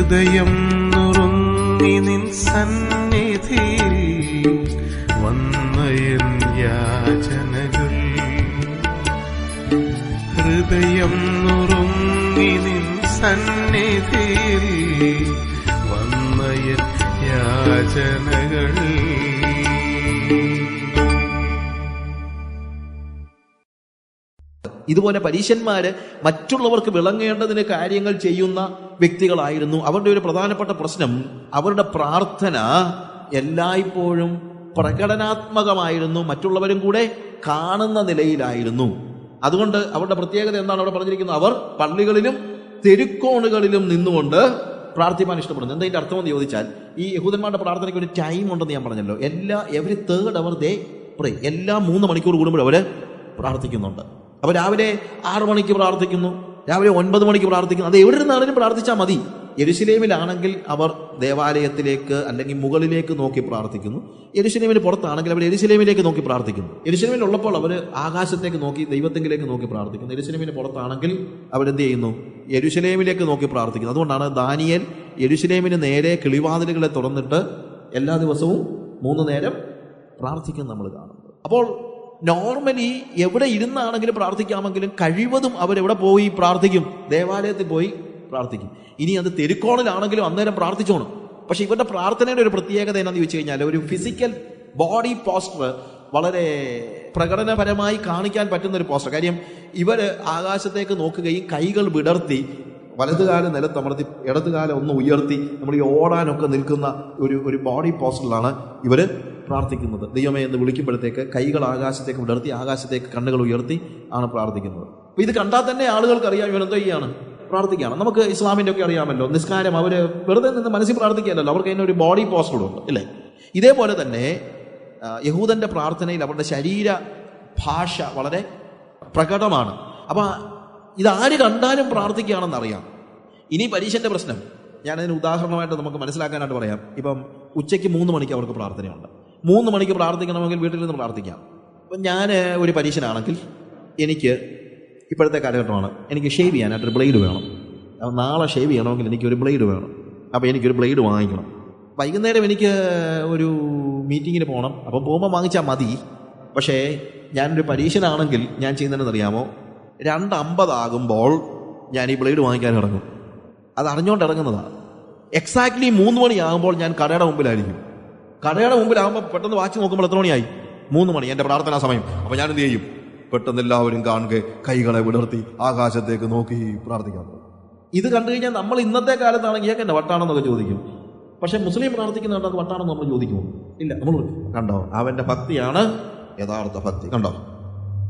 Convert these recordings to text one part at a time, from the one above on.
ഹൃദയം നുറുങ്ങി നിൻ സന്നിധിയിൽ വന്നയൻ യാചനകൾ. ഹൃദയം നുറുങ്ങി നിൻ സന്നിധിയിൽ വന്നയൻ യാചനകൾ. ഇതുപോലെ പരീശന്മാര് മറ്റുള്ളവർക്ക് വിളങ്ങേണ്ടതിന് കാര്യങ്ങൾ ചെയ്യുന്ന വ്യക്തികളായിരുന്നു. അവരുടെ ഒരു പ്രധാനപ്പെട്ട പ്രശ്നം, അവരുടെ പ്രാർത്ഥന എല്ലായ്പ്പോഴും പ്രകടനാത്മകമായിരുന്നു, മറ്റുള്ളവരും കൂടെ കാണുന്ന നിലയിലായിരുന്നു. അതുകൊണ്ട് അവരുടെ പ്രത്യേകത എന്താണ് അവിടെ പറഞ്ഞിരിക്കുന്നത്? അവർ പള്ളികളിലും തെരുക്കോണുകളിലും നിന്നുകൊണ്ട് പ്രാർത്ഥിപ്പാൻ ഇഷ്ടപ്പെടുന്നു. എന്താ ഇതിന്റെ അർത്ഥമെന്ന് ചോദിച്ചാൽ, ഈ യഹൂദന്മാരുടെ പ്രാർത്ഥനയ്ക്ക് ഒരു ടൈം ഉണ്ടെന്ന് ഞാൻ പറഞ്ഞല്ലോ. എവരി തേർഡ് അവർ ദേ പ്രേ. എല്ലാ 3 മണിക്കൂർ കൂടുമ്പോൾ അവര് പ്രാർത്ഥിക്കുന്നുണ്ട്. അപ്പോൾ രാവിലെ 6 മണിക്ക് പ്രാർത്ഥിക്കുന്നു, രാവിലെ 9 മണിക്ക് പ്രാർത്ഥിക്കുന്നു. അത് എവിടെ നിന്നാണെങ്കിലും പ്രാർത്ഥിച്ചാൽ മതി. യെരുശലേമിലാണെങ്കിൽ അവർ ദേവാലയത്തിലേക്ക് അല്ലെങ്കിൽ മുകളിലേക്ക് നോക്കി പ്രാർത്ഥിക്കുന്നു. യെരുശലേമിന് പുറത്താണെങ്കിൽ അവർ യെരുശലേമിലേക്ക് നോക്കി പ്രാർത്ഥിക്കുന്നു. യെരുശലേമിലുള്ളപ്പോൾ അവർ ആകാശത്തേക്ക് നോക്കി ദൈവത്തെങ്കിലേക്ക് നോക്കി പ്രാർത്ഥിക്കുന്നു. യെരുശലേമിന് പുറത്താണെങ്കിൽ അവരെന്ത് ചെയ്യുന്നു? യെരുശലേമിലേക്ക് നോക്കി പ്രാർത്ഥിക്കുന്നു. അതുകൊണ്ടാണ് ദാനിയേൽ യെരുശലേമിന് നേരെ കിളിവാതിലുകളെ തുറന്നിട്ട് എല്ലാ ദിവസവും 3 നേരം പ്രാർത്ഥിക്കുന്നത് നമ്മൾ കാണുന്നത്. അപ്പോൾ നോർമലി എവിടെ ഇരുന്നാണെങ്കിലും പ്രാർത്ഥിക്കാമെങ്കിലും കഴിവതും അവരെവിടെ പോയി പ്രാർത്ഥിക്കും? ദേവാലയത്തിൽ പോയി പ്രാർത്ഥിക്കും. ഇനി അത് തെരുക്കോണിലാണെങ്കിലും അന്നേരം പ്രാർത്ഥിച്ചോണം. പക്ഷെ ഇവരുടെ പ്രാർത്ഥനയുടെ ഒരു പ്രത്യേകത എന്നാന്ന് ചോദിച്ചു കഴിഞ്ഞാൽ, ഒരു ഫിസിക്കൽ ബോഡി പോസ്റ്റർ വളരെ പ്രകടനപരമായി കാണിക്കാൻ പറ്റുന്ന ഒരു പോസ്റ്റർ. കാര്യം ഇവര് ആകാശത്തേക്ക് നോക്കുകയും കൈകൾ വിടർത്തി വലതുകാലം നിലത്തമർത്തി ഇടതുകാലം ഒന്ന് ഉയർത്തി നമ്മൾ ഈ ഓടാനൊക്കെ നിൽക്കുന്ന ഒരു ബോഡി പോസ്റ്ററിലാണ് ഇവര് പ്രാർത്ഥിക്കുന്നത്. ദൈവമേ എന്ന് വിളിക്കുമ്പോഴത്തേക്ക് കൈകൾ ആകാശത്തേക്ക് വിടർത്തി ആകാശത്തേക്ക് കണ്ണുകൾ ഉയർത്തി ആണ് പ്രാർത്ഥിക്കുന്നത്. അപ്പൊ ഇത് കണ്ടാൽ തന്നെ ആളുകൾക്ക് അറിയാം ഇവനെന്തോ ചെയ്യാണ്, പ്രാർത്ഥിക്കുകയാണ്. നമുക്ക് ഇസ്ലാമിന്റെ ഒക്കെ അറിയാമല്ലോ, നിസ്കാരം അവര് വെറുതെ നിന്ന് മനസ്സിൽ പ്രാർത്ഥിക്കുകയല്ലോ, അവർക്ക് അതിന് ഒരു ബോഡി പോസ്റ്ററുണ്ട് അല്ലേ? ഇതേപോലെ തന്നെ യഹൂദന്റെ പ്രാർത്ഥനയിൽ അവരുടെ ശരീര ഭാഷ വളരെ പ്രകടമാണ്. അപ്പൊ ഇതാര് കണ്ടാലും പ്രാർത്ഥിക്കുകയാണെന്നറിയാം. ഇനി പരീശന്റെ പ്രശ്നം ഞാനതിന് ഉദാഹരണമായിട്ട് നമുക്ക് മനസ്സിലാക്കാനായിട്ട് പറയാം. ഇപ്പം ഉച്ചയ്ക്ക് 3 മണിക്ക് അവർക്ക് പ്രാർത്ഥനയുണ്ട്. 3 മണിക്ക് പ്രാർത്ഥിക്കണമെങ്കിൽ വീട്ടിൽ നിന്ന് പ്രാർത്ഥിക്കാം. അപ്പം ഞാൻ ഒരു പരീശനാണെങ്കിൽ എനിക്ക് ഇപ്പോഴത്തെ കാലഘട്ടമാണ്, എനിക്ക് ഷേവ് ചെയ്യാനായിട്ടൊരു ബ്ലേഡ് വേണം. നാളെ ഷേവ് ചെയ്യണമെങ്കിൽ എനിക്കൊരു ബ്ലേഡ് വേണം. അപ്പോൾ എനിക്കൊരു ബ്ലേഡ് വാങ്ങിക്കണം. വൈകുന്നേരം എനിക്ക് ഒരു മീറ്റിങ്ങിന് പോകണം. അപ്പം പോകുമ്പോൾ വാങ്ങിച്ചാൽ മതി. പക്ഷേ ഞാനൊരു പരീശനാണെങ്കിൽ ഞാൻ ചെയ്യുന്നതെന്ന് അറിയാമോ? 2:50 ആകുമ്പോൾ ഞാൻ ഈ ബ്ലേഡ് വാങ്ങിക്കാൻ ഇറങ്ങും. അത് അറിഞ്ഞുകൊണ്ട് ഇറങ്ങുന്നതാണ്. എക്സാക്ട്ലി 3 മണിയാകുമ്പോൾ ഞാൻ കടയുടെ മുമ്പിലായിരിക്കും. കടയുടെ മുമ്പിലാകുമ്പോൾ പെട്ടെന്ന് വാച്ച് നോക്കുമ്പോൾ എത്ര മണിയായി? 3 മണി, എൻ്റെ പ്രാർത്ഥനാ സമയം. അപ്പോൾ ഞാൻ എന്ത് ചെയ്യും? പെട്ടെന്ന് എല്ലാവരും കാണുക, കൈകളെ വിടർത്തി ആകാശത്തേക്ക് നോക്കി പ്രാർത്ഥിക്കാൻ പോകും. ഇത് കണ്ടു കഴിഞ്ഞാൽ നമ്മൾ ഇന്നത്തെ കാലത്താണെങ്കിൽ ഇയാൾക്ക് എന്നെ വട്ടാണെന്നൊക്കെ ചോദിക്കും. പക്ഷെ മുസ്ലിം പ്രാർത്ഥിക്കുന്ന കണ്ടത് വട്ടാണെന്ന് നമ്മൾ ചോദിക്കുമോ? ഇല്ല. നമ്മൾ കണ്ടോ, അവൻ്റെ ഭക്തിയാണ് യഥാർത്ഥ ഭക്തി. കണ്ടോ,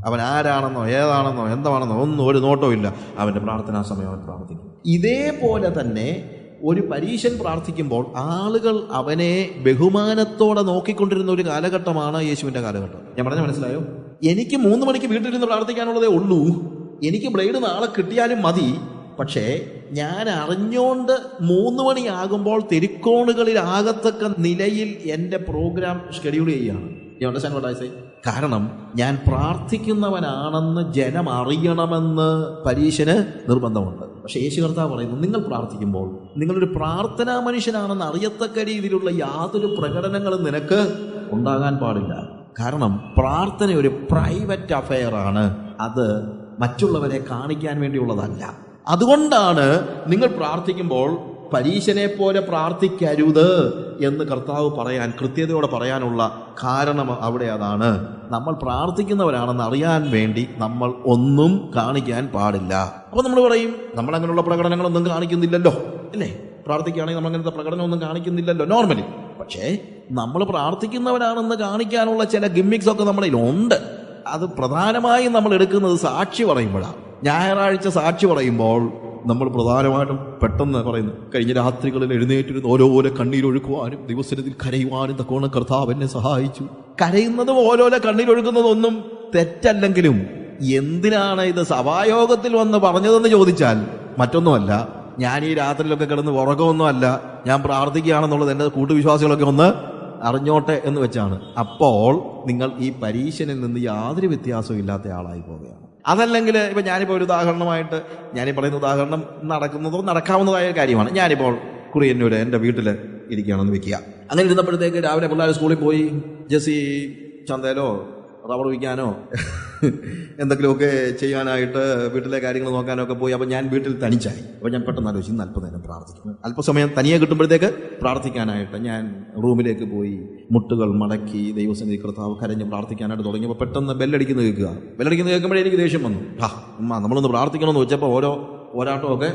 അവൻ ആരാണെന്നോ ഏതാണെന്നോ എന്താണെന്നോ ഒന്നും ഒരു നോട്ടവും ഇല്ല. അവൻ്റെ പ്രാർത്ഥനാ സമയം അവൻ പ്രാർത്ഥിക്കും. ഇതേപോലെ തന്നെ ഒരു പരീശൻ പ്രാർത്ഥിക്കുമ്പോൾ ആളുകൾ അവനെ ബഹുമാനത്തോടെ നോക്കിക്കൊണ്ടിരുന്ന ഒരു കാലഘട്ടമാണ് യേശുവിൻ്റെ കാലഘട്ടം. ഞാൻ പറഞ്ഞ മനസ്സിലായോ? എനിക്ക് 3 മണിക്ക് വീട്ടിലിരുന്ന് പ്രാർത്ഥിക്കാനുള്ളതേ ഉള്ളൂ. എനിക്ക് ബ്ലേഡ് നാളെ കിട്ടിയാലും മതി. പക്ഷേ ഞാൻ അറിഞ്ഞുകൊണ്ട് 3 മണിയാകുമ്പോൾ തെരുക്കോണുകളിലാകത്തക്ക നിലയിൽ എൻ്റെ പ്രോഗ്രാം ഷെഡ്യൂൾ ചെയ്യുകയാണ്. കാരണം ഞാൻ പ്രാർത്ഥിക്കുന്നവനാണെന്ന് ജനം അറിയണമെന്ന് പരീശന് നിർബന്ധമുണ്ട്. പക്ഷെ യേശു കർത്താവ് പറയുന്നു, നിങ്ങൾ പ്രാർത്ഥിക്കുമ്പോൾ നിങ്ങളൊരു പ്രാർത്ഥനാ മനുഷ്യനാണെന്ന് അറിയത്തക്ക രീതിയിലുള്ള യാതൊരു പ്രകടനങ്ങളും നിനക്ക് ഉണ്ടാകാൻ പാടില്ല. കാരണം പ്രാർത്ഥന ഒരു പ്രൈവറ്റ് അഫെയർ ആണ്, അത് മറ്റുള്ളവരെ കാണിക്കാൻ വേണ്ടിയുള്ളതല്ല. അതുകൊണ്ടാണ് നിങ്ങൾ പ്രാർത്ഥിക്കുമ്പോൾ പരീശനെ പോലെ പ്രാർത്ഥിക്കരുത് എന്ന് കർത്താവ് പറയാൻ കൃത്യതയോടെ പറയാനുള്ള കാരണം അവിടെ അതാണ്. നമ്മൾ പ്രാർത്ഥിക്കുന്നവരാണെന്ന് അറിയാൻ വേണ്ടി നമ്മൾ ഒന്നും കാണിക്കാൻ പാടില്ല. അപ്പോൾ നമ്മൾ പറയും, നമ്മൾ അങ്ങനെയുള്ള പ്രകടനങ്ങളൊന്നും കാണിക്കുന്നില്ലല്ലോ അല്ലേ? പ്രാർത്ഥിക്കുകയാണെങ്കിൽ നമ്മൾ അങ്ങനത്തെ പ്രകടനമൊന്നും കാണിക്കുന്നില്ലല്ലോ നോർമലി. പക്ഷേ നമ്മൾ പ്രാർത്ഥിക്കുന്നവരാണെന്ന് കാണിക്കാനുള്ള ചില ഗിമ്മിക്സ് ഒക്കെ നമ്മളിൽ ഉണ്ട്. അത് പ്രധാനമായും നമ്മൾ എടുക്കുന്നത് സാക്ഷി പറയുമ്പോഴാണ്. ഞായറാഴ്ച സാക്ഷി പറയുമ്പോൾ നമ്മൾ പ്രധാനമായിട്ടും പെട്ടെന്ന് പറയുന്നു, കഴിഞ്ഞ രാത്രികളിൽ എഴുന്നേറ്റിരുന്ന് ഓരോരോ കണ്ണീരൊഴുക്കുവാനും ദിവസത്തിൽ കരയുവാനും തക്കോണം കർത്താവ് എന്നെ സഹായിച്ചു. കരയുന്നതും ഓരോരോ കണ്ണീരൊഴുക്കുന്നതൊന്നും തെറ്റല്ലെങ്കിലും എന്തിനാണ് ഇത് സഭായോഗത്തിൽ വന്ന് പറഞ്ഞതെന്ന് ചോദിച്ചാൽ മറ്റൊന്നുമല്ല, ഞാൻ ഈ രാത്രിയിലൊക്കെ കിടന്ന് ഉറക്കമൊന്നുമല്ല, ഞാൻ പ്രാർത്ഥിക്കുകയാണെന്നുള്ളത് എൻ്റെ കൂട്ടുവിശ്വാസികളൊക്കെ ഒന്ന് അറിഞ്ഞോട്ടെ എന്ന് വെച്ചാണ്. അപ്പോൾ നിങ്ങൾ ഈ പരീശനിൽ നിന്ന് യാതൊരു വ്യത്യാസവും ഇല്ലാത്ത ആളായി പോവുകയാണ്. അതല്ലെങ്കിൽ ഇപ്പം ഞാനിപ്പോൾ ഒരു ഉദാഹരണമായിട്ട്, ഞാനീ പറയുന്ന ഉദാഹരണം നടക്കുന്നതോ നടക്കാവുന്നതായ കാര്യമാണ്. ഞാനിപ്പോൾ കുറിയന്നൂര് എൻ്റെ വീട്ടിൽ ഇരിക്കുകയാണെന്ന് വെക്കുക. അങ്ങനെ ഇരുന്നപ്പോഴത്തേക്ക് രാവിലെ പിള്ളേർ സ്കൂളിൽ പോയി. ജെസ്സി ചന്തയിലോ റബ്ബർ വിൽക്കാനോ എന്തെങ്കിലുമൊക്കെ ചെയ്യാനായിട്ട് വീട്ടിലെ കാര്യങ്ങൾ നോക്കാനോ ഒക്കെ പോയി. അപ്പം ഞാൻ വീട്ടിൽ തനിച്ചായി. അപ്പം ഞാൻ പെട്ടെന്ന് ആലോചിച്ചു, ഇന്ന് അല്പനേരം പ്രാർത്ഥിക്കും. അല്പസമയം തനിയെ കിട്ടുമ്പോഴത്തേക്ക് പ്രാർത്ഥിക്കാനായിട്ട് ഞാൻ റൂമിലേക്ക് പോയി മുട്ടുകൾ മടക്കി ദൈവസന്നിധി കർത്താവ് കരഞ്ഞ് പ്രാർത്ഥിക്കാനായിട്ട് തുടങ്ങിയപ്പോൾ പെട്ടെന്ന് ബെല്ലടിക്കുന്നത് കേൾക്കുമ്പോഴേ എനിക്ക് ദേഷ്യം വന്നു. നമ്മളൊന്ന് പ്രാർത്ഥിക്കണമെന്ന് വെച്ചപ്പോൾ ഓരോ പോരാട്ടമൊക്കെ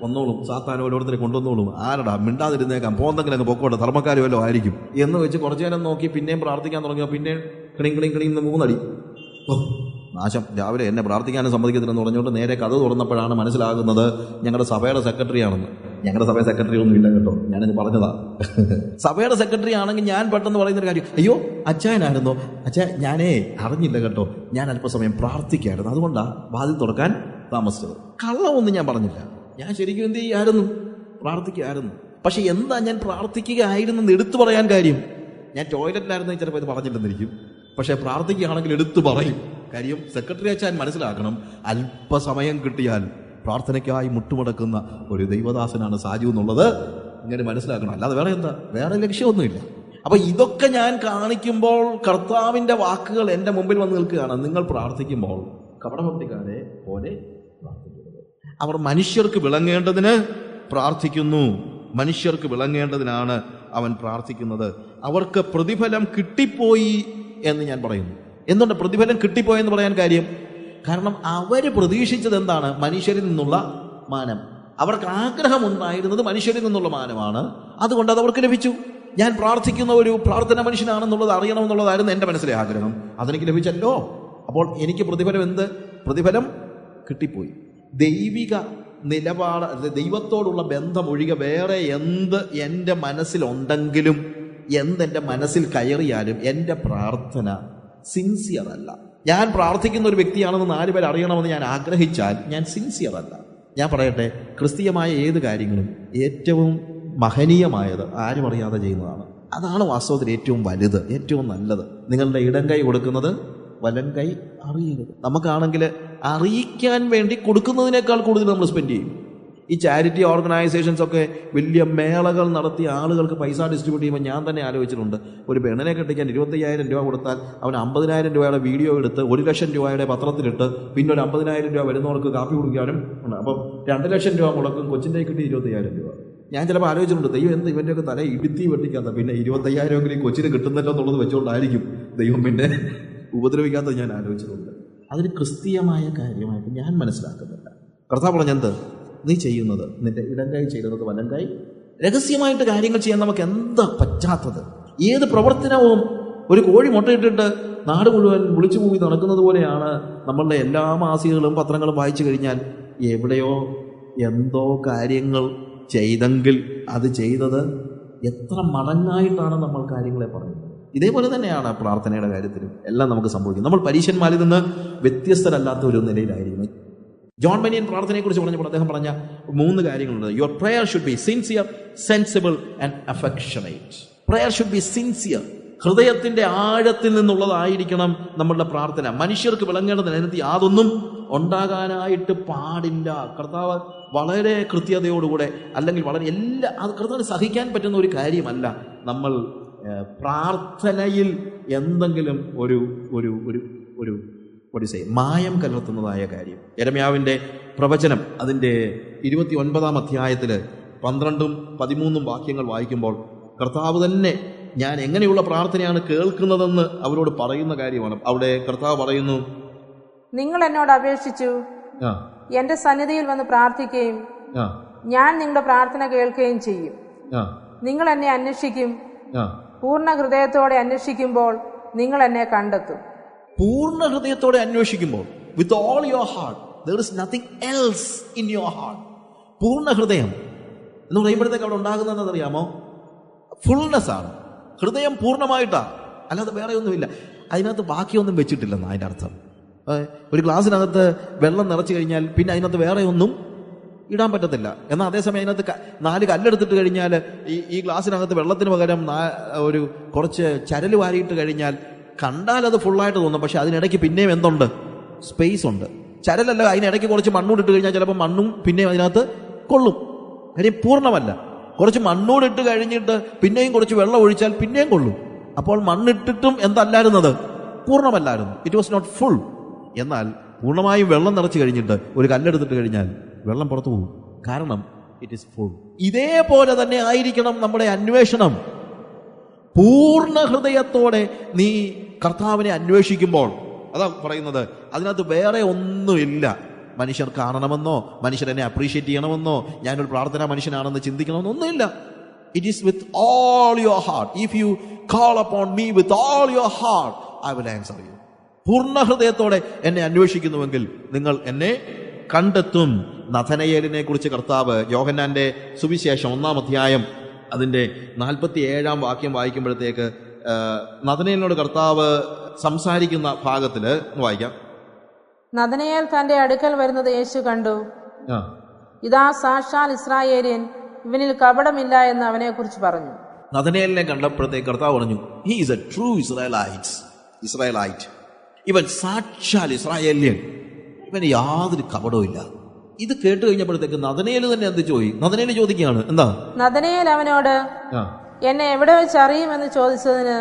വന്നോളും, സാത്താനും ഓരോരുത്തരെ കൊണ്ടുവന്നോളും. ആരടാ മിണ്ടാതിരുന്നേക്കാം, പോന്നെങ്കിലും അങ്ങ് പൊക്കോട്ടെ, ധർമ്മക്കാരും വല്ലോ ആയിരിക്കും എന്ന് വെച്ച് കുറച്ചു നേരം നോക്കി പിന്നെയും പ്രാർത്ഥിക്കാൻ തുടങ്ങിയപ്പോൾ പിന്നെ കിണിന്ന് 3 അടി. നാശം. രാവിലെ എന്നെ പ്രാർത്ഥിക്കാനും സമ്മതിക്കത്തില്ലെന്ന് പറഞ്ഞുകൊണ്ട് നേരെ കഥ തുറന്നപ്പോഴാണ് മനസ്സിലാകുന്നത് ഞങ്ങളുടെ സഭയുടെ സെക്രട്ടറി ആണെന്ന്. ഞങ്ങളുടെ സഭയുടെ സെക്രട്ടറി ഒന്നും ഇല്ല കേട്ടോ, ഞാനത് പറഞ്ഞതാ. സഭയുടെ സെക്രട്ടറി ആണെങ്കിൽ ഞാൻ പെട്ടെന്ന് പറയുന്നൊരു കാര്യം, അയ്യോ അച്ചായനായിരുന്നോ? ഞാനേ അറിഞ്ഞില്ല കേട്ടോ, ഞാൻ അല്പസമയം പ്രാർത്ഥിക്കായിരുന്നു, അതുകൊണ്ടാണ് വാതിൽ തുറക്കാൻ താമസിച്ചത്. കള്ളമൊന്നും ഞാൻ പറഞ്ഞില്ല, ഞാൻ ശരിക്കും എന്ത് ചെയ്യായിരുന്നു? പ്രാർത്ഥിക്കുകയായിരുന്നു. പക്ഷെ എന്താ ഞാൻ പ്രാർത്ഥിക്കുകയായിരുന്നെന്ന് എടുത്തു പറയാൻ കാര്യം? ഞാൻ ടോയ്ലറ്റിലായിരുന്നെങ്കിൽ ചിലപ്പോൾ ഇത് പറഞ്ഞില്ലെന്നിരിക്കും, പക്ഷെ പ്രാർത്ഥിക്കുകയാണെങ്കിൽ എടുത്തു പറയും. കാര്യം സെക്രട്ടറി അച്ഛൻ മനസ്സിലാക്കണം, അല്പസമയം കിട്ടിയാൽ പ്രാർത്ഥനയ്ക്കായി മുട്ടുമടക്കുന്ന ഒരു ദൈവദാസനാണ് സാജു എന്നുള്ളത് ഇങ്ങനെ മനസ്സിലാക്കണം. അല്ലാതെ വേറെ ലക്ഷ്യമൊന്നുമില്ല. അപ്പൊ ഇതൊക്കെ ഞാൻ കാണിക്കുമ്പോൾ കർത്താവിന്റെ വാക്കുകൾ എൻ്റെ മുമ്പിൽ വന്ന് നിൽക്കുകയാണ്. നിങ്ങൾ പ്രാർത്ഥിക്കുമ്പോൾ കപടഭക്തിക്കാരെ പോലെ പ്രാർത്ഥിക്കരുത്. അവർ മനുഷ്യർക്ക് വിളങ്ങേണ്ടതിന് പ്രാർത്ഥിക്കുന്നു. മനുഷ്യർക്ക് വിളങ്ങേണ്ടതിനാണ് അവൻ പ്രാർത്ഥിക്കുന്നത്. അവർക്ക് പ്രതിഫലം കിട്ടിപ്പോയി എന്ന് ഞാൻ പറയുന്നു. എന്തുകൊണ്ട് പ്രതിഫലം കിട്ടിപ്പോയെന്ന് പറയാൻ കാര്യം? കാരണം അവര് പ്രതീക്ഷിച്ചത് എന്താണ്? മനുഷ്യരിൽ നിന്നുള്ള മാനം. അവർക്ക് ആഗ്രഹമുണ്ടായിരുന്നത് മനുഷ്യരിൽ നിന്നുള്ള മാനമാണ്. അതുകൊണ്ട് അത് അവർക്ക് ലഭിച്ചു. ഞാൻ പ്രാർത്ഥിക്കുന്ന ഒരു പ്രാർത്ഥന മനുഷ്യനാണെന്നുള്ളത് അറിയണമെന്നുള്ളതായിരുന്നു എൻ്റെ മനസ്സിലെ ആഗ്രഹം. അതെനിക്ക് ലഭിച്ചല്ലോ. അപ്പോൾ എനിക്ക് പ്രതിഫലം എന്ത്? പ്രതിഫലം കിട്ടിപ്പോയി. ദൈവിക നിലപാട്, ദൈവത്തോടുള്ള ബന്ധം ഒഴികെ വേറെ എന്ത് എൻ്റെ മനസ്സിലുണ്ടെങ്കിലും, എന്തെൻ്റെ മനസ്സിൽ കയറിയാലും എൻ്റെ പ്രാർത്ഥന സിൻസിയർ അല്ല. ഞാൻ പ്രാർത്ഥിക്കുന്ന ഒരു വ്യക്തിയാണെന്ന് 4 പേർ അറിയണമെന്ന് ഞാൻ ആഗ്രഹിച്ചാൽ ഞാൻ സിൻസിയർ അല്ല. ഞാൻ പറയട്ടെ, ക്രിസ്തീയമായ ഏത് കാര്യങ്ങളും ഏറ്റവും മഹനീയമായത് ആരും അറിയാതെ ചെയ്യുന്നതാണ്. അതാണ് വാസ്തവത്തിൽ ഏറ്റവും വലുത്, ഏറ്റവും നല്ലത്. നിങ്ങളുടെ ഇടം കൈ കൊടുക്കുന്നത് വലൻ കൈ അറിയരുത്. നമുക്കാണെങ്കിൽ അറിയിക്കാൻ വേണ്ടി കൊടുക്കുന്നതിനേക്കാൾ കൂടുതൽ നമ്മൾ സ്പെൻഡ് ചെയ്യും. ഈ ചാരിറ്റി ഓർഗനൈസേഷൻസ് ഒക്കെ വലിയ മേളകൾ നടത്തി ആളുകൾക്ക് പൈസ ഡിസ്ട്രിബ്യൂട്ട് ചെയ്യുമ്പോൾ ഞാൻ തന്നെ ആലോചിച്ചിട്ടുണ്ട്, ഒരു പെണ്ണിനെ കെട്ടിക്കാൻ 25,000 രൂപ കൊടുത്താൽ അവൻ 50,000 രൂപയുടെ വീഡിയോ എടുത്ത് 1 ലക്ഷം രൂപയുടെ പത്രത്തിലിട്ട് പിന്നെ ഒരു 50,000 രൂപ വരുന്നവർക്ക് കാപ്പി കുടിക്കാനും ഉണ്ട്. അപ്പം 2 ലക്ഷം രൂപ മുടക്കും, കൊച്ചിൻ്റെ കിട്ടി 25,000 രൂപ. ഞാൻ ചിലപ്പോൾ ആലോചിച്ചിട്ടുണ്ട്, ദൈവം എന്ത് ഇവൻ്റെയൊക്കെ തല ഇടുത്തി വെട്ടിക്കാത്ത, പിന്നെ 25,000 കൊച്ചിന് കിട്ടുന്നല്ലോ എന്നുള്ളത് വെച്ചുകൊണ്ടായിരിക്കും ദൈവം പിന്നെ ഉപദ്രവിക്കാത്തത് ഞാൻ ആലോചിച്ചിട്ടുണ്ട്. അതിന് ക്രിസ്തീയമായ കാര്യമായിട്ട് ഞാൻ മനസ്സിലാക്കുന്നില്ല. കർത്താവ് പറഞ്ഞെന്ത്? നീ ചെയ്യുന്നത് നിന്റെ ഇടം കൈ ചെയ്യുന്നത് വലം കൈ. രഹസ്യമായിട്ട് കാര്യങ്ങൾ ചെയ്യാൻ നമുക്ക് എന്താ പറ്റാത്തത്? ഏത് പ്രവർത്തനവും ഒരു കോഴി മുട്ടയിട്ടിട്ട് നാട് മുഴുവൻ വിളിച്ചു പോയി നടക്കുന്നത് പോലെയാണ് നമ്മളുടെ എല്ലാ മാസികകളും പത്രങ്ങളും വായിച്ചു കഴിഞ്ഞാൽ എവിടെയോ എന്തോ കാര്യങ്ങൾ ചെയ്തെങ്കിൽ അത് ചെയ്തത് എത്ര മടങ്ങായിട്ടാണ് നമ്മൾ കാര്യങ്ങളെ പറയുന്നത്. ഇതേപോലെ തന്നെയാണ് പ്രാർത്ഥനയുടെ കാര്യത്തിലും എല്ലാം നമുക്ക് സംഭവിക്കും. നമ്മൾ പരീശന്മാരിൽ നിന്ന് വ്യത്യസ്തരല്ലാത്ത ഒരു നിലയിലായിരിക്കും. ജോൺ ബനിയൻ പ്രാർത്ഥനയെക്കുറിച്ച് പറഞ്ഞപ്പോൾ അദ്ദേഹം പറഞ്ഞ 3 കാര്യങ്ങളുണ്ട്. Your prayer should be sincere, sensible and affectionate. Prayer should be sincere. ഹൃദയത്തിന്റെ ആഴത്തിൽ നിന്നുള്ളതായിരിക്കണം നമ്മളുടെ പ്രാർത്ഥന. മനുഷ്യർക്ക് വിളങ്ങേണ്ടതിന് അതിനകത്ത് യാതൊന്നും ഉണ്ടാകാനായിട്ട് പാടില്ല. കർത്താവ് വളരെ കൃത്യതയോടുകൂടെ, അല്ലെങ്കിൽ വളരെ അത് കർത്താവിന് സഹിക്കാൻ പറ്റുന്ന ഒരു കാര്യമല്ല നമ്മൾ പ്രാർത്ഥനയിൽ എന്തെങ്കിലും ഒരു മായം കലർത്തുന്നതായ കാര്യം. യെരമ്യാവിൻ്റെ പ്രവചനം അതിൻ്റെ 29-ാം അധ്യായത്തിൽ 12ഉം 13ഉം വാക്യങ്ങൾ വായിക്കുമ്പോൾ കർത്താവ് തന്നെ ഞാൻ എങ്ങനെയുള്ള പ്രാർത്ഥനയാണ് കേൾക്കുന്നതെന്ന് അവരോട് പറയുന്ന കാര്യമാണ്. അവിടെ കർത്താവ് പറയുന്നു, നിങ്ങൾ എന്നോട് അപേക്ഷിച്ചു എന്റെ സന്നിധിയിൽ വന്ന് പ്രാർത്ഥിക്കുകയും ഞാൻ നിങ്ങളുടെ പ്രാർത്ഥന കേൾക്കുകയും ചെയ്യും. നിങ്ങൾ എന്നെ അന്വേഷിക്കും, പൂർണ്ണ ഹൃദയത്തോടെ അന്വേഷിക്കുമ്പോൾ നിങ്ങൾ എന്നെ കണ്ടെത്തും. പൂർണ്ണ ഹൃദയത്തോടെ അന്വേഷിക്കുമ്പോൾ, with all your heart, there is nothing else in your heart. പൂർണ്ണ ഹൃദയം എന്ന് പറയുമ്പോഴത്തേക്ക് അവിടെ ഉണ്ടാകുന്നതെന്ന് അറിയാമോ? ഫുൾനെസ് ആണ്. ഹൃദയം പൂർണ്ണമായിട്ടാണ്, അല്ലാതെ വേറെ ഒന്നുമില്ല. അതിനകത്ത് ബാക്കിയൊന്നും വെച്ചിട്ടില്ലെന്ന് അതിൻ്റെ അർത്ഥം. ഒരു ഗ്ലാസ്സിനകത്ത് വെള്ളം നിറച്ചു കഴിഞ്ഞാൽ പിന്നെ അതിനകത്ത് വേറെ ഒന്നും ഇടാൻ പറ്റത്തില്ല. എന്നാൽ അതേസമയം അതിനകത്ത് 4 കല്ലെടുത്തിട്ട് കഴിഞ്ഞാൽ ഈ ഗ്ലാസ്സിനകത്ത് വെള്ളത്തിന് പകരം ഒരു കുറച്ച് ചരൽ വാരിയിട്ട് കഴിഞ്ഞാൽ കണ്ടാൽ അത് ഫുള്ളായിട്ട് തോന്നും. പക്ഷെ അതിനിടയ്ക്ക് പിന്നെയും എന്തുണ്ട്? സ്പേസ് ഉണ്ട്. ചരലല്ല, അതിനിടയ്ക്ക് കുറച്ച് മണ്ണൂടിട്ട് കഴിഞ്ഞാൽ ചിലപ്പോൾ മണ്ണും പിന്നെയും അതിനകത്ത് കൊള്ളും. കാര്യം പൂർണ്ണമല്ല. കുറച്ച് മണ്ണൂടിട്ട് കഴിഞ്ഞിട്ട് പിന്നെയും കുറച്ച് വെള്ളം ഒഴിച്ചാൽ പിന്നെയും കൊള്ളും. അപ്പോൾ മണ്ണിട്ടിട്ടും എന്തല്ലായിരുന്നത്? പൂർണ്ണമല്ലായിരുന്നു. It was not full. എന്നാൽ പൂർണ്ണമായും വെള്ളം നിറച്ച് കഴിഞ്ഞിട്ട് ഒരു കല്ലെടുത്തിട്ട് കഴിഞ്ഞാൽ വെള്ളം പുറത്തു പോകും. കാരണം ഇറ്റ് ഈസ് ഫുൾ. ഇതേപോലെ തന്നെ ആയിരിക്കണം നമ്മുടെ അന്വേഷണം. പൂർണ്ണ ഹൃദയത്തോടെ നീ കർത്താവിനെ അന്വേഷിക്കുമ്പോൾ, അതാ പറയുന്നത്, അതിനകത്ത് വേറെ ഒന്നുമില്ല. മനുഷ്യർ കാണണമെന്നോ മനുഷ്യരെന്നെ അപ്രീഷിയേറ്റ് ചെയ്യണമെന്നോ ഞാനൊരു പ്രാർത്ഥനാ മനുഷ്യനാണെന്ന് ചിന്തിക്കണമെന്നോ ഒന്നുമില്ല. It is with all your heart. If you call upon me with all your heart, I will answer you. പൂർണ്ണ ഹൃദയത്തോടെ എന്നെ അന്വേഷിക്കുന്നുവെങ്കിൽ നിങ്ങൾ എന്നെ കണ്ടെത്തും. നഥനയേലിനെ കുറിച്ച് കർത്താവ് യോഹന്നാന്റെ സുവിശേഷം 1-ാം അധ്യായം അതിന്റെ 47-ാം വാക്യം വായിക്കുമ്പോഴത്തേക്ക് നഥനയേലിനോട് കർത്താവ് സംസാരിക്കുന്ന ഭാഗത്തില് വായിക്കാം. നഥനയേൽ തന്റെ അടുക്കൽ വരുന്നത് യേശു കണ്ടു. ഇതാ സാക്ഷാൽ ഇസ്രായേലിയൻ, ഇവനിൽ കപടമില്ല എന്ന് അവനെ കുറിച്ച് പറഞ്ഞു. നഥനയേലിനെ കണ്ടപ്പോഴത്തേക്ക് കർത്താവ് പറഞ്ഞു, he is A true Israelite. ഇവൻ സാക്ഷാൽ ഇസ്രായേലിയൻ, ഇവന് യാതൊരു കപടവും ഇല്ല. ഇത് കേട്ട് കഴിഞ്ഞപ്പോഴത്തേക്ക് നഥനയേൽ തന്നെ എന്ത് നഥനയേൽ ചോദിക്കുകയാണ്, എന്താ? നഥനയേൽ അവനോട്, എന്നെ എവിടെ വെച്ച് അറിയുമെന്ന് ചോദിച്ചതിന്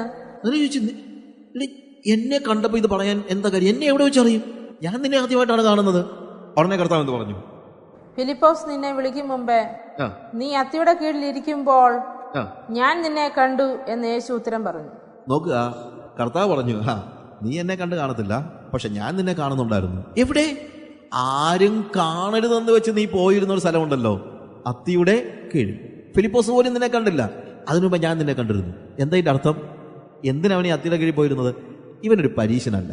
എന്നെ കണ്ടപ്പോ ഇത് പറയാൻ എന്താ കാര്യം? എന്നെ എവിടെ വെച്ച് അറിയും? ഞാൻ നിന്നെ ആദ്യമായിട്ടാണ് കാണുന്നത്. ഉടനെ കർത്താവ് എന്ത് പറഞ്ഞു? ഫിലിപ്പോസ് നിന്നെ വിളിക്കും മുമ്പേ നീ അത്തിയുടെ കീഴിൽ ഇരിക്കുമ്പോൾ ഞാൻ നിന്നെ കണ്ടു എന്ന് യേശു ഉത്തരം പറഞ്ഞു. നോക്കുക, കർത്താവ് പറഞ്ഞു, നീ എന്നെ കണ്ടു കാണത്തില്ല, പക്ഷെ ഞാൻ നിന്നെ കാണുന്നുണ്ടായിരുന്നു. എവിടെ? ആരും കാണരുതെന്ന് വെച്ച് നീ പോയിരുന്ന ഒരു സ്ഥലമുണ്ടല്ലോ, അത്തിയുടെ കീഴിൽ. ഫിലിപ്പോസ് പോലും നിന്നെ കണ്ടില്ല, അതിനുമുമ്പ് ഞാൻ നിന്നെ കണ്ടിരുന്നു. എന്താ ഇതിന്റെ അർത്ഥം? എന്തിനവൻ ഈ അത്തിയുടെ കീഴിൽ പോയിരുന്നത്? ഇവനൊരു പരീശനല്ല.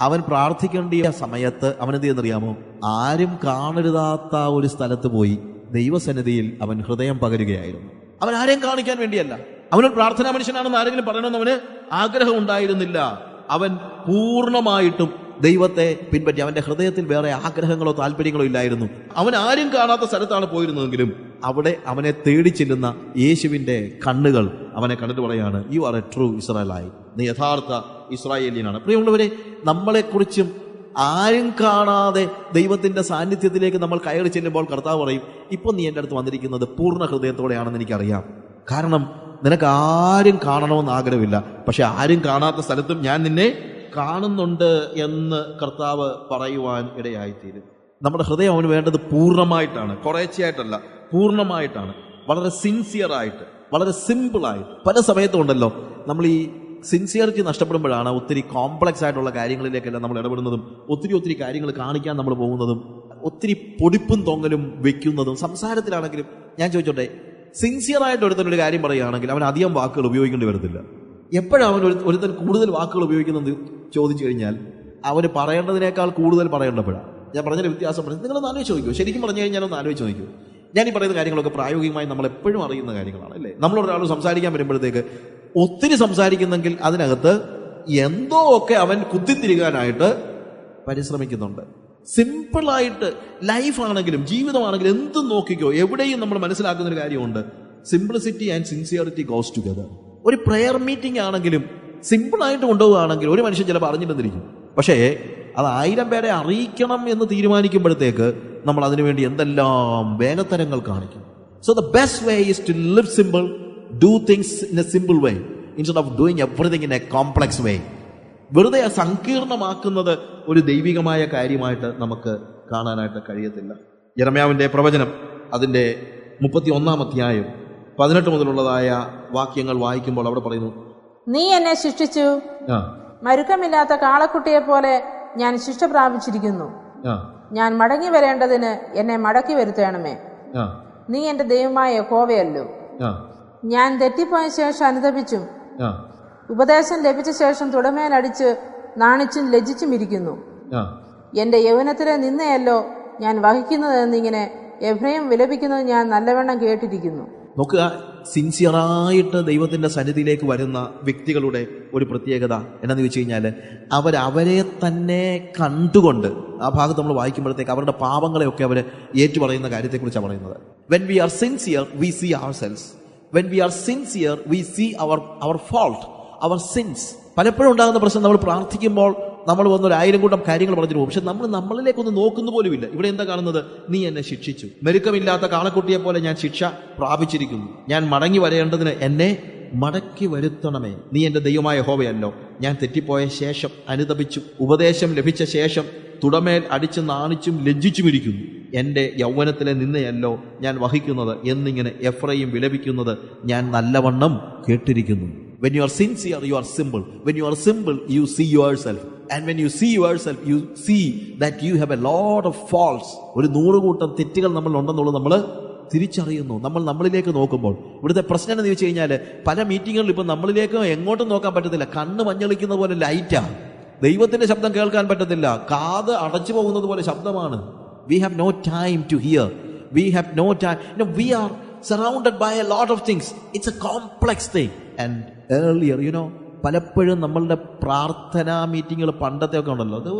അവൻ പ്രാർത്ഥിക്കേണ്ട സമയത്ത് അവൻ എന്ത് ചെയ്യുന്നറിയാമോ? ആരും കാണരുതാത്ത ഒരു സ്ഥലത്ത് പോയി ദൈവസന്നിധിയിൽ അവൻ ഹൃദയം പകരുകയായിരുന്നു. അവൻ ആരെയും കാണിക്കാൻ വേണ്ടിയല്ല. അവനൊരു പ്രാർത്ഥനാ മനുഷ്യനാണെന്ന് ആരെങ്കിലും പറയണമെന്ന് അവന് ആഗ്രഹം ഉണ്ടായിരുന്നില്ല. അവൻ പൂർണ്ണമായിട്ടും ദൈവത്തെ പിൻപറ്റി. അവന്റെ ഹൃദയത്തിൽ വേറെ ആഗ്രഹങ്ങളോ താല്പര്യങ്ങളോ ഇല്ലായിരുന്നു. അവൻ ആരും കാണാത്ത സ്ഥലത്താണ് പോയിരുന്നതെങ്കിലും അവിടെ അവനെ തേടി ചെല്ലുന്ന യേശുവിന്റെ കണ്ണുകൾ അവനെ കണ്ടിട്ട് പറയാണ്, you are A true Israelite. നീ യഥാർത്ഥ ഇസ്രായേലിയനാണ്. പ്രിയമുള്ളവരെ, നമ്മളെക്കുറിച്ചും ആരും കാണാതെ ദൈവത്തിന്റെ സാന്നിധ്യത്തിലേക്ക് നമ്മൾ കയറി ചെല്ലുമ്പോൾ കർത്താവ് പറയും, ഇപ്പൊ നീ എൻ്റെ അടുത്ത് വന്നിരിക്കുന്നത് പൂർണ്ണ ഹൃദയത്തോടെയാണെന്ന് എനിക്കറിയാം. കാരണം നിനക്ക് ആരും കാണണമെന്ന് ആഗ്രഹമില്ല, പക്ഷെ ആരും കാണാത്ത സ്ഥലത്തും ഞാൻ നിന്നെ കാണുന്നുണ്ട് എന്ന് കർത്താവ് പറയുവാൻ ഇടയായിത്തീരും. നമ്മുടെ ഹൃദയം അവന് വേണ്ടത് പൂർണ്ണമായിട്ടാണ്, കുറേശ്ശെയായിട്ടല്ല, പൂർണ്ണമായിട്ടാണ്. വളരെ സിൻസിയറായിട്ട്, വളരെ സിമ്പിളായിട്ട്. പല സമയത്തും ഉണ്ടല്ലോ, നമ്മൾ ഈ സിൻസിയറിറ്റി നഷ്ടപ്പെടുമ്പോഴാണ് ഒത്തിരി കോംപ്ലക്സ് ആയിട്ടുള്ള കാര്യങ്ങളിലേക്കെല്ലാം നമ്മൾ ഇടപെടുന്നതും ഒത്തിരി കാര്യങ്ങൾ കാണിക്കാൻ നമ്മൾ പോകുന്നതും ഒത്തിരി പൊടിപ്പും തൊങ്ങലും വെക്കുന്നതും. സംസാരത്തിലാണെങ്കിലും ഞാൻ ചോദിച്ചോട്ടെ, സിൻസിയറായിട്ട് ഒരുത്തനൊരു കാര്യം പറയുകയാണെങ്കിൽ അവൻ അധികം വാക്കുകൾ ഉപയോഗിക്കേണ്ടി വരത്തില്ല. എപ്പോഴാണ് അവൻ ഒരുത്തൻ കൂടുതൽ വാക്കുകൾ ഉപയോഗിക്കുന്നത് ചോദിച്ചു കഴിഞ്ഞാൽ അവന് പറയേണ്ടതിനേക്കാൾ കൂടുതൽ പറയേണ്ടപ്പോഴാണ്. ഞാൻ പറഞ്ഞൊരു വ്യത്യാസം പറഞ്ഞു, നിങ്ങളൊന്ന് ആലോചിച്ച് നോക്കൂ. ശരിക്കും പറഞ്ഞു കഴിഞ്ഞാൽ ഒന്ന് ആലോചിച്ച് നോക്കൂ. ഞാൻ ഈ പറയുന്ന കാര്യങ്ങളൊക്കെ പ്രായോഗികമായി നമ്മൾ എപ്പോഴും അറിയുന്ന കാര്യങ്ങളാണ്, അല്ലേ? നമ്മളൊരാൾ സംസാരിക്കാൻ വരുമ്പോഴത്തേക്ക് ഒത്തിരി സംസാരിക്കുന്നെങ്കിൽ അതിനകത്ത് എന്തോ ഒക്കെ അവൻ കുത്തിത്തിരികാനായിട്ട് പരിശ്രമിക്കുന്നുണ്ട്. സിമ്പിളായിട്ട് ലൈഫാണെങ്കിലും ജീവിതമാണെങ്കിലും എന്തും നോക്കിക്കോ, എവിടെയും നമ്മൾ മനസ്സിലാക്കുന്ന ഒരു കാര്യമുണ്ട്, simplicity and sincerity goes together. ഒരു പ്രെയർ മീറ്റിംഗ് ആണെങ്കിലും സിമ്പിളായിട്ട് കൊണ്ടുപോവുകയാണെങ്കിൽ ഒരു മനുഷ്യൻ ചിലപ്പോൾ അറിഞ്ഞില്ലെന്നിരിക്കും, പക്ഷേ അത് 1000 പേരെ അറിയിക്കണം എന്ന് തീരുമാനിക്കുമ്പോഴത്തേക്ക് നമ്മൾ അതിനുവേണ്ടി എന്തെല്ലാം വേലത്തരങ്ങൾ കാണിക്കും. So the best way is to live simple, do things in a simple way instead of doing everything in a complex way. വെറുതെ സങ്കീർണമാക്കുന്നത് ഒരു ദൈവികമായ കാര്യമായിട്ട് നമുക്ക് കാണാനായിട്ട് കഴിയത്തില്ല. യെരമ്യാവിന്റെ പ്രവചനം അതിന്റെ 31-ാം അധ്യായം 18 മുതലുള്ളതായ വാക്യങ്ങൾ വായിക്കുമ്പോൾ അവിടെ പറയുന്നു, നീ എന്നെ ശിക്ഷിച്ചു, മരുക്കമില്ലാത്ത കാളക്കുട്ടിയെ പോലെ ഞാൻ ശിക്ഷ പ്രാപിച്ചിരിക്കുന്നു. ഞാൻ മടങ്ങി വരേണ്ടതിന് എന്നെ മടക്കി വരുത്തണമേ. നീ എന്റെ ദൈവമായ യഹോവയല്ലോ. ഞാൻ തെറ്റിപ്പോയ ശേഷം അനുതപിച്ചും ഉപദേശം ലഭിച്ച ശേഷം തുടമേലടിച്ച് നാണിച്ചും ലജ്ജിച്ചും ഇരിക്കുന്നു. എന്റെ യൗവനത്തിലെ നിന്നയല്ലോ ഞാൻ വഹിക്കുന്നത് എന്നിങ്ങനെ എഫ്രൈം വിലപിക്കുന്നത് ഞാൻ നല്ലവണ്ണം കേട്ടിരിക്കുന്നു. നോക്കുക, സിൻസിയറായിട്ട് ദൈവത്തിന്റെ സന്നിധിയിലേക്ക് വരുന്ന വ്യക്തികളുടെ ഒരു പ്രത്യേകത എന്താണെന്ന് വെച്ച് കഴിഞ്ഞാൽ അവരെ തന്നെ കണ്ടുകൊണ്ട്, ആ ഭാഗത്ത് നമ്മൾ വായിക്കുമ്പോഴത്തേക്ക് അവരുടെ പാപങ്ങളെയൊക്കെ അവർ ഏറ്റുപറയുന്ന കാര്യത്തെക്കുറിച്ചാണ് പറയുന്നത്. When we are sincere we see ourselves. When we are sincere we see our fault, our sins. പലപ്പോഴും ഉണ്ടാകുന്ന പ്രശ്നം, നമ്മൾ പ്രാർത്ഥിക്കുമ്പോൾ നമ്മൾ വന്നൊരു 1000 കൂട്ടം കാര്യങ്ങൾ പറഞ്ഞിട്ട് പോകും. പക്ഷെ നമ്മൾ നമ്മളിലേക്കൊന്ന് നോക്കുന്ന പോലുമില്ല. ഇവിടെ എന്താ കാണുന്നത്? നീ എന്നെ ശിക്ഷിച്ചു, മെരുക്കമില്ലാത്ത കാളക്കുട്ടിയെ പോലെ ഞാൻ ശിക്ഷ പ്രാപിച്ചിരിക്കുന്നു, ഞാൻ മടങ്ങി വരേണ്ടതിന് എന്നെ മടക്കി വരുത്തണമേ. നീ എൻ്റെ ദൈവമായ യഹോവയല്ലോ. ഞാൻ തെറ്റിപ്പോയ ശേഷം അനുതപിച്ചു, ഉപദേശം ലഭിച്ച ശേഷം തുടമേൽ അടിച്ച് നാണിച്ചും ലജ്ജിച്ചുമിരിക്കുന്നു. എൻ്റെ യൗവനത്തിലെ നിന്നയല്ലോ ഞാൻ വഹിക്കുന്നത് എന്നിങ്ങനെ എഫ്രയീം വിലപിക്കുന്നത് ഞാൻ നല്ലവണ്ണം കേട്ടിരിക്കുന്നു. When you are sincere, you are simple. When you are simple, you see yourself. And when you see yourself, you see that you have a lot of faults. ഒരു 100 കൂട്ടം തെറ്റുകൾ നമ്മൾ ഉണ്ടെന്നുള്ളത് നമ്മൾ തിരിച്ചറിയുന്നു. നമ്മളിലേക്ക് നോക്കുമ്പോൾ ഇവിടുത്തെ പ്രശ്നം എന്ന് ചോദിച്ചു കഴിഞ്ഞാൽ, പല മീറ്റിങ്ങുകളിൽ ഇപ്പം നമ്മളിലേക്ക് എങ്ങോട്ടും നോക്കാൻ പറ്റത്തില്ല. കണ്ണ് മഞ്ഞളിക്കുന്ന പോലെ ലൈറ്റാ, ദൈവത്തിന്റെ ശബ്ദം കേൾക്കാൻ പറ്റത്തില്ല, കാത് അടച്ചു പോകുന്നത് പോലെ ശബ്ദമാണ്. We have no time to hear. We have no time. We are surrounded by a lot of things. It's a complex thing. And earlier, പലപ്പോഴും നമ്മളുടെ പ്രാർത്ഥനാ മീറ്റിങ്ങുകൾ പണ്ടത്തെ ഒക്കെ ഉണ്ടല്ലോ, അത്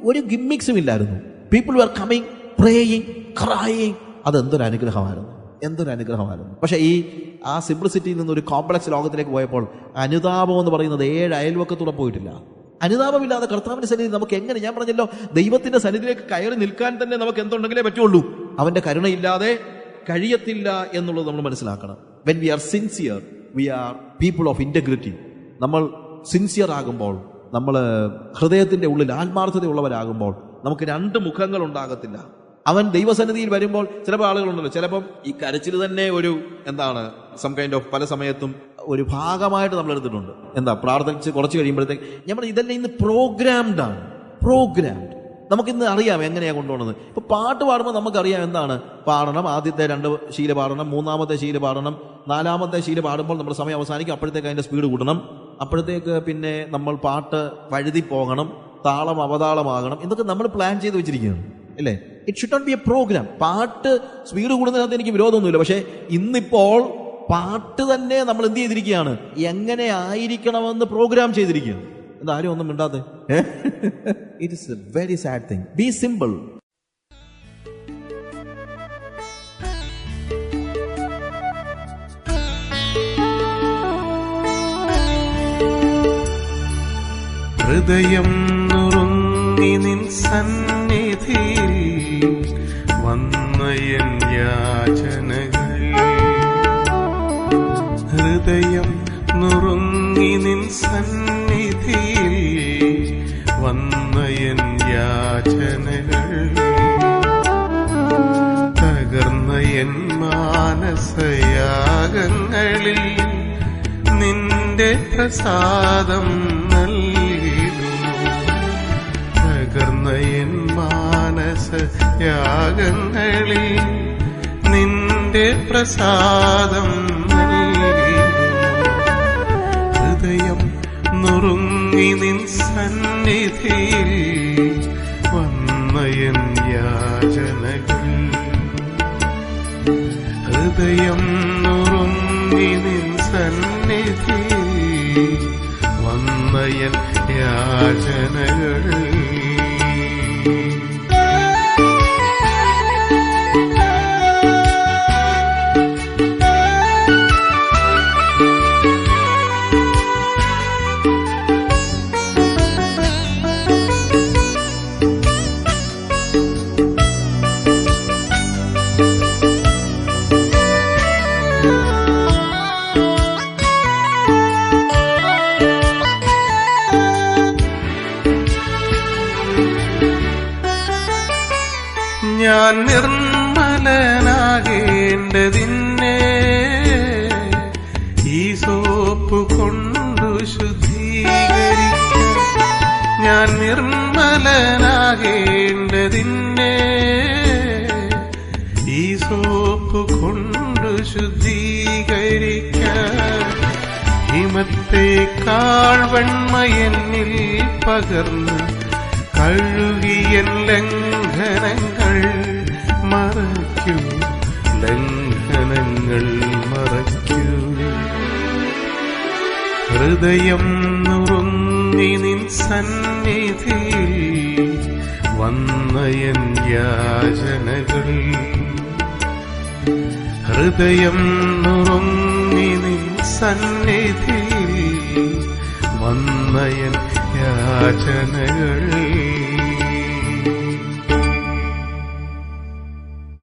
ഒരു ഗിമ്മിക്സും ഇല്ലായിരുന്നു. People were coming, praying, crying. അതെന്തൊരു അനുഗ്രഹമായിരുന്നു. പക്ഷേ ആ സിംപ്ലിസിറ്റിയിൽ നിന്ന് ഒരു കോംപ്ലക്സ് ലോകത്തിലേക്ക് പോയപ്പോൾ അനുതാപം എന്ന് പറയുന്നത് 7 അയൽവക്കത്തൂടെ പോയിട്ടില്ല. അനുതാപമില്ലാതെ കർത്താവിന്റെ സന്നിധി നമുക്ക് എങ്ങനെ? ഞാൻ പറഞ്ഞല്ലോ, ദൈവത്തിന്റെ സന്നിധിയിലേക്ക് കയറി നിൽക്കാൻ തന്നെ നമുക്ക് എന്തുണ്ടെങ്കിലേ പറ്റുള്ളൂ. അവന്റെ കരുണയില്ലാതെ കഴിയത്തില്ല എന്നുള്ളത് നമ്മൾ മനസ്സിലാക്കണം. When we are sincere, we are people of integrity. നമ്മൾ സിൻസിയർ ആകുമ്പോൾ, നമ്മൾ ഹൃദയത്തിന്റെ ഉള്ളിൽ ആത്മാർത്ഥതയുള്ളവരാകുമ്പോൾ നമുക്ക് 2 മുഖങ്ങൾ ഉണ്ടാകത്തില്ല. അവൻ ദൈവസന്നിധിയിൽ വരുമ്പോൾ ചിലപ്പോൾ ആളുകളുണ്ടല്ലോ, ചിലപ്പം ഈ കരച്ചിൽ തന്നെ ഒരു സം കൈൻഡ് ഓഫ് പല സമയത്തും ഒരു ഭാഗമായിട്ട് നമ്മൾ എടുത്തിട്ടുണ്ട്. പ്രാർത്ഥിച്ച് കുറച്ച് കഴിയുമ്പോഴത്തേക്ക് നമ്മൾ ഇതെല്ലാം ഇന്ന് പ്രോഗ്രാംഡ്. നമുക്കിന്ന് അറിയാം എങ്ങനെയാണ് കൊണ്ടുപോകുന്നത്. ഇപ്പൊ പാട്ട് പാടുമ്പോൾ നമുക്കറിയാം പാടണം. ആദ്യത്തെ 2 ശീല പാടണം, 3-ാമത്തെ ശീല പാടണം, 4-ാമത്തെ ശീല പാടുമ്പോൾ നമ്മുടെ സമയം അവസാനിക്കും. അപ്പോഴത്തേക്ക് അതിന്റെ സ്പീഡ് കൂട്ടണം. അപ്പോഴത്തേക്ക് പിന്നെ നമ്മൾ പാട്ട് വഴുതി പോകണം, താളം അവതാളമാകണം. ഇതൊക്കെ നമ്മൾ പ്ലാൻ ചെയ്ത് വെച്ചിരിക്കുകയാണ്, അല്ലേ? It should not be a program. പാട്ട് സ്പീഡ് കൂടുന്നതിനകത്ത് എനിക്ക് വിരോധമൊന്നുമില്ല. പക്ഷെ ഇന്നിപ്പോൾ പാട്ട് തന്നെ നമ്മൾ എന്ത് ചെയ്തിരിക്കുകയാണ്? എങ്ങനെ ആയിരിക്കണമെന്ന് പ്രോഗ്രാം ചെയ്തിരിക്കുകയാണ്. ആരും ഒന്നും മിണ്ടാതെ. It is A very sad thing. B simple. ഹൃദയം നുറുങ്ങി നിൻ സന്നിധിയിൽ വന്ന എൻ യാചനകൾ, ഹൃദയം നുറുങ്ങി നിൻ സന്നിധിയിൽ വന്ന എൻ യാചനകൾ, തകർന്ന എൻ മാനസയാഗങ്ങളിൽ നിന്റെ പ്രസാദം നൽകിടുന്നു. തകർന്ന എൻ മാനസയാഗങ്ങളിൽ നിന്റെ പ്രസാദം നൽകിടുന്നു. ഹൃദയം നുറുങ്ങി നിൻ സന്നിധിയിൽ വന്ന എൻ യാചനകൾ, ഹൃദയം നുറുങ്ങി നിൻ സന്നിധിയിൽ വന്ന എൻ യാചനകൾ. ഞാൻ നിർമ്മലനാകേണ്ടതിന്നെ ഈ സോപ്പ് കൊണ്ടു ശുദ്ധീകരിക്കാം. ഞാൻ നിർമ്മലനാകേണ്ടതിന്നെ ഈ സോപ്പ് കൊണ്ടു ശുദ്ധീകരിക്കാം. ഹിമത്തേക്കാൾ വെണ്മ എന്നിൽ പകർന്ന് കഴുകിയൻ ലംഘനങ്ങൾ മറയ്ക്കൂ, ലംഘനങ്ങൾ മറയ്ക്കൂ. ഹൃദയം നുറുങ്ങി നിൻ സന്നിധിയിൽ വന്ന എൻ യാചനകൾ, ഹൃദയം നുറുങ്ങി നിൻ സന്നിധിയിൽ വന്ന എൻ യാചനകൾ